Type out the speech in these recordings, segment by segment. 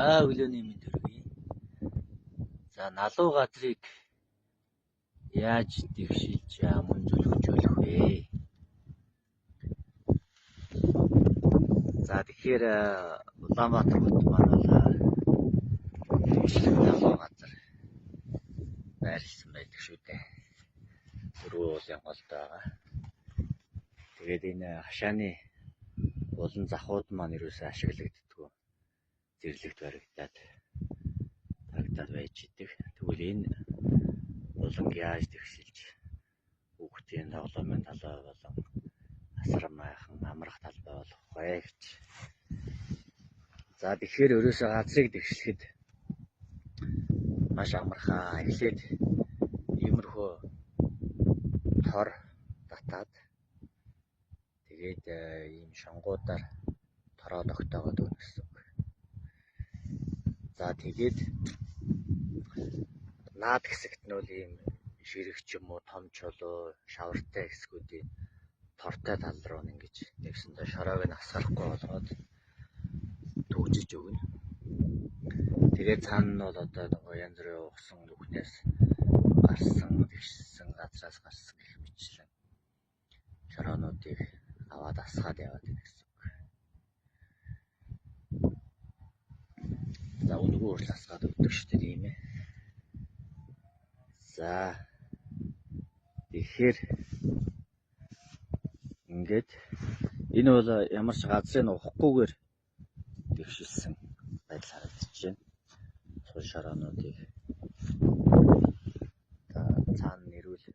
Өглөөний мэнд хүргэе. За налуу газрыг яаж дэвшилж аман зүлгжүүлэх вэ? За тэгэхээр Улаанбаатар хот маань налуу газар байрлсан байдаг шүү дээ. Дөрвөн уулын голд байгаа. Тэгээд энэ хашааны болон захууд маань юусаа ашиглагддаггүй. Зэрлэгт баригдаад байж идэг. Тэгвэл энэ болонг яаж дэвшилж хүүхдийн тоглоомын талбай болон асар майхан амрах талбай болох вэ гэж. За тэгэхээр ерөөсөө газрыг дэвшлэхэд маш амархаа. Эхлээд иймэрхүү тор татаад тэгээд ийм шонгуудаар тороо тогтоогоод өгнө гэсэн үг. За тэгээд наад хэсэгт нь бол ийм ширэг ч юм уу том чулуу шавартай хэсгүүдийн тортой тал руу ингэж нэгсэндээ шороог нь асгарахгүй болгоод төгжиж өгнө. Тэгээд цаана нь бол одоо нөгөө янз бүрийн угсан нүхнээс гарсан, дэвшсэн, газраас гарсан гэх мэтлэн шороонуудыг аваад асгаад яваад байна гэсэн үг. За үнэгүй хүртэл асгаад өгдөг шүү дээ тийм ээ. За тэгэхээр ингээд энэ бол ямар ч газрыг ухахгүйгээр дэвшилсэн байдал харагдаж байна. Сул шороонуудыг цаана нэрүүл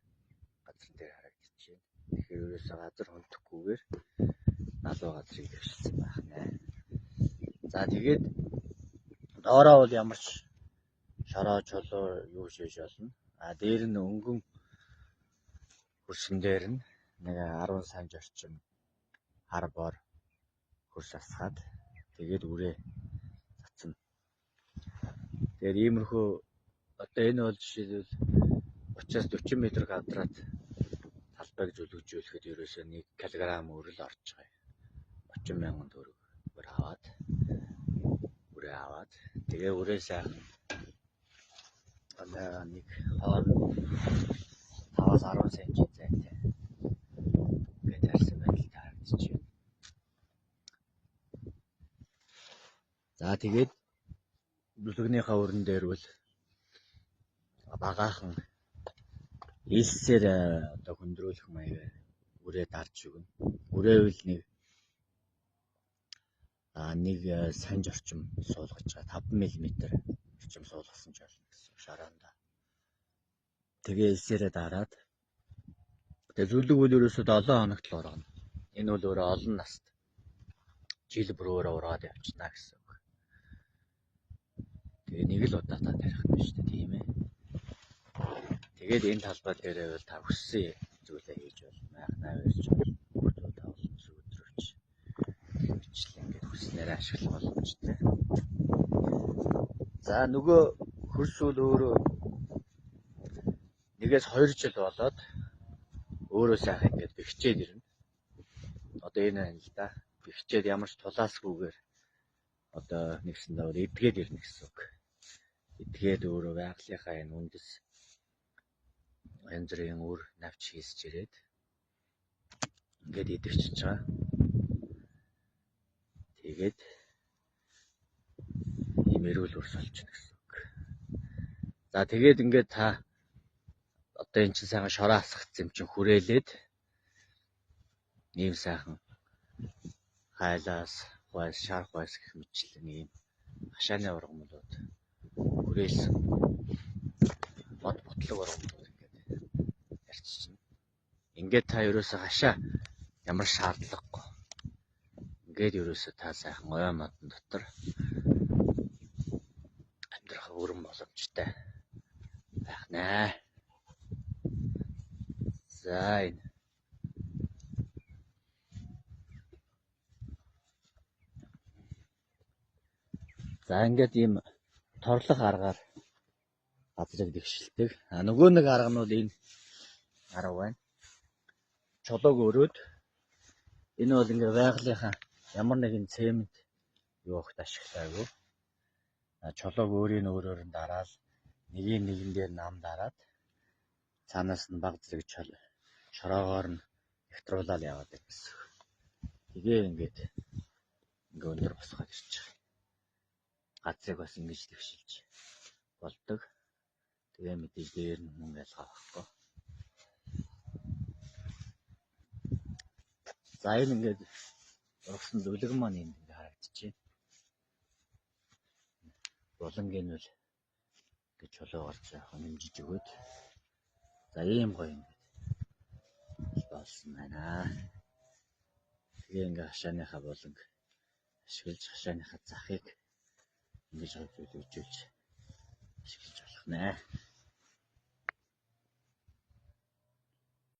газар дээр харагдаж байна. Тэгэхээр ерөөсөө газар хөндөөхгүйгээр налуу газрыг дэвшилсэн байх нэ. За тэгээд доороо бол ямар ч шороо чулуу юу шиж болно. Дээр нь өнгөн хөршин дээр нь нэг 10 санж орчим хар бор хөрш асгаад тэгээд үрээ цацна. Тэгээд иймэрхүү одоо энэ бол жишээлбэл 30-40 м квадрат талбайг зүлгжүүлэхэд ерөөсөө 1 кг өрөл орж байгаа. 30,000 төгрөг үрээ аваад тэгээ үрээ сайхан нэг хооронд 5-10 см зайтай ингээд тарьсан байдал харагдаж байна. За тэгээд бүлгэнийхээ өрн дээр бол багаахан элсээр одоо хөндрүүлэх маягаар үрээ дарж өгнө. Үрээ үл нэг санж орчим суулгаж байгаа 5 мм орчим суулгасан ч болно гэсэн шороонда. Тэгээ элсээрээ дараад тэгээ зүлэг үл ерөөсөө 7 хоногт л ургана. Энэ бол өөрөө олон наст жил бүр өөрөө ургаад явчихна гэсэн үг. Тэгээ нэг л удаатаа тарих юм шүү дээ тийм ээ. Тэгээд энэ талбай дээрээ бол та хүссэн зүйлээ хийж болно. Майхнаа барьж болно. Хүүхдүүд тоглоом сүйдрүүлж бичлэн ингээд хүснээрээ ашиглах боломжтой. За нөгөө хөрс бол өөрөө 1-2 жил болоод өөрөө сайхан ингээд бэхжээд ирнэ. Одоо энэ байна л да. Бэхжээд ямар ч тулаасгүйгээр одоо нэгсэндээ эдгээд ирнэ гэсэн үг. Эдгээд өөрөө байгалийнхаа энэ үндэс янз бүрийн үр навч хийсч ирээд ингээд идэвчж байгаа. Тэгээд ийм эрүүл үрс олчихно гэсэн үг. За тэгээд ингээд та одоо эн чинь сайхан шороо асгацсан юм чинь хүрээлээд ийм сайхан хайлаас хойс шарх хойс гэх мэтлэн ийм хашааны ургамлууд хүрээлсэн мод ботлог ургамлууд ингээд ярьчихна. Ингээд та ерөөсөө хашаа ямар шаардлагагүй. Ингээд ерөөсөө та сайхан ой модон дотор амьдрах өрн боломжтой байх нэ. За энэ ингээд ийм торлох аргаар газрыг дэвшилдэг. Нөгөө нэг арга нь бол энэ арга байна. Чулууг өрөөд энэ бол ингээд байгалийнхаа ямар нэгэн цемент юу ихт ашиглаагүй. чулууг өөрөөр нь дараал нэгэн дээр нам дараад цаанаас нь баг зэрэг шороогоор нь нэвтруулаад яваад байна гэсэн. Тэгээ ингээд өндөр босгоод ирж байгаа. Газрыг бас ингэж дэвшилж болдог. Тэгээ мэдээж дээр нь мөнгө ялгаа байхгүй. За энэ ингээд ургасан зүлэг маань энд ингээд харагдчихэв. Булангийн нь гэж чулуугаар жоохон нэмжиж өгөөд. За ийм гоё ингээд болсон байна. Тэгээ ингээд хашааныхаа буланг ашиглаж хашааныхаа захыг ингэж хөвлөж ашиглаж болох нэ.